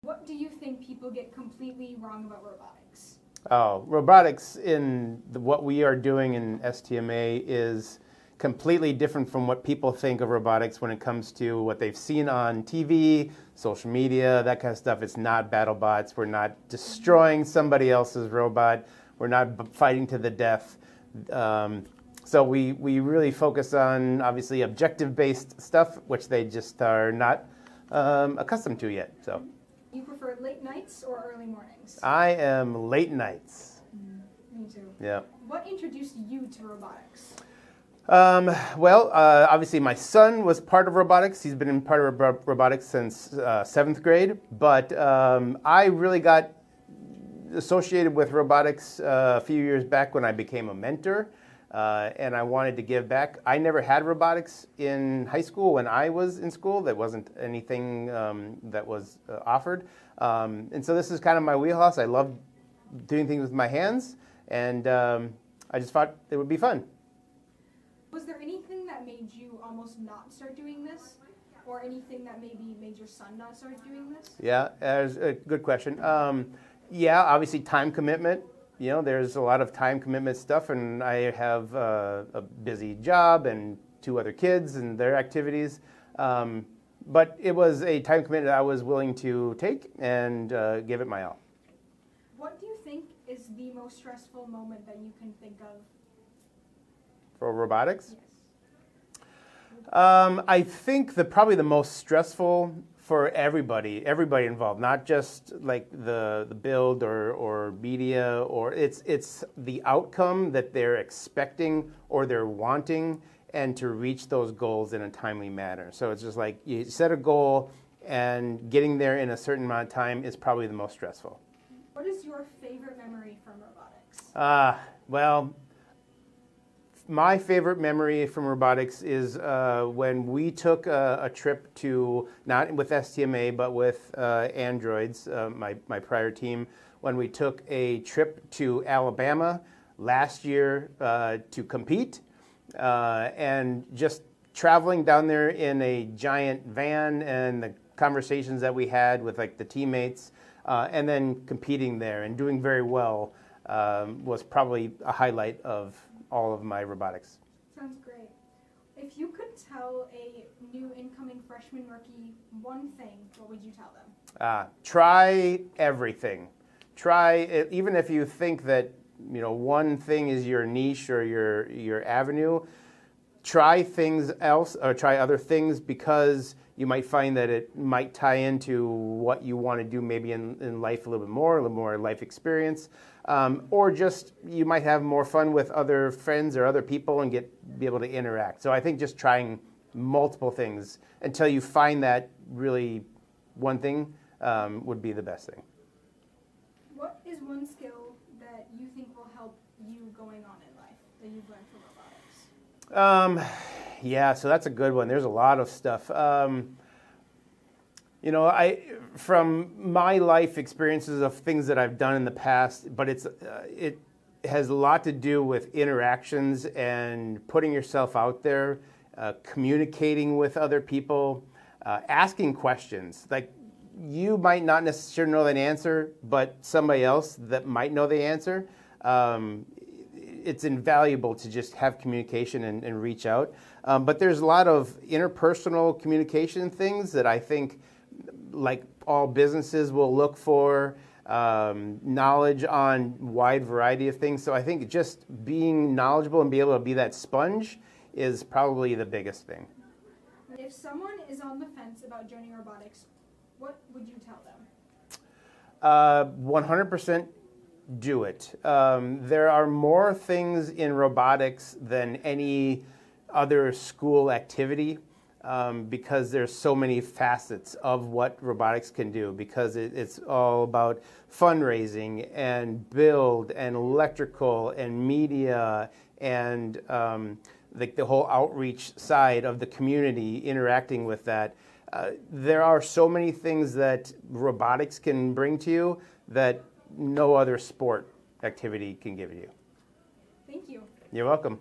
What do you think people get completely wrong about robotics? Oh, robotics in what we are doing in STMA is completely different from what people think of robotics when it comes to what they've seen on TV, social media, that kind of stuff. It's not battle bots. We're not destroying somebody else's robot. We're not fighting to the death. So we really focus on, obviously, objective-based stuff, which they just are not accustomed to yet. So. You prefer late nights or early mornings? I am late nights. Me too. Yeah. What introduced you to robotics? Obviously my son was part of robotics. He's been in part of robotics since 7th grade. But I really got associated with robotics a few years back when I became a mentor. And I wanted to give back. I never had robotics in high school when I was in school. There wasn't anything that was offered. And so this is kind of my wheelhouse. I love doing things with my hands. And I just thought it would be fun. Was there anything that made you almost not start doing this? Or anything that maybe made your son not start doing this? Yeah, that's a good question. Yeah, obviously time commitment. You know, there's a lot of time commitment stuff, and I have a busy job and 2 other kids and their activities. But it was a time commitment that I was willing to take and give it my all. What do you think is the most stressful moment that you can think of? For robotics? Yes. I think probably the most stressful for everybody involved, not just like the build or media, or it's the outcome that they're expecting or they're wanting, and to reach those goals in a timely manner. So it's just like you set a goal, and getting there in a certain amount of time is probably the most stressful. What is your favorite memory from robotics? My favorite memory from robotics is when we took a trip to, not with STMA, but with Androids, my prior team, when we took a trip to Alabama last year to compete, and just traveling down there in a giant van, and the conversations that we had with like the teammates, and then competing there and doing very well was probably a highlight of all of my robotics. Sounds great. If you could tell a new incoming freshman rookie one thing, what would you tell them? Try everything. Try it, even if you think that one thing is your niche or your avenue. Try things else, or try other things, because you might find that it might tie into what you want to do maybe in life a little more life experience. Or just you might have more fun with other friends or other people and be able to interact. So I think just trying multiple things until you find that really one thing would be the best thing. What is one skill that you think will help you going on in life that you've learned from robotics? Yeah, so that's a good one. There's a lot of stuff. From my life experiences of things that I've done in the past, but it has a lot to do with interactions and putting yourself out there, communicating with other people, asking questions. Like, you might not necessarily know that answer, but somebody else that might know the answer. It's invaluable to just have communication and reach out. But there's a lot of interpersonal communication things that I think, like all businesses will look for, knowledge on a wide variety of things. So I think just being knowledgeable and be able to be that sponge is probably the biggest thing. If someone is on the fence about joining robotics, what would you tell them? 100% do it. There are more things in robotics than any other school activity. Because there's so many facets of what robotics can do, because it's all about fundraising and build and electrical and media and the whole outreach side of the community, interacting with that. There are so many things that robotics can bring to you that no other sport activity can give you. Thank you. You're welcome.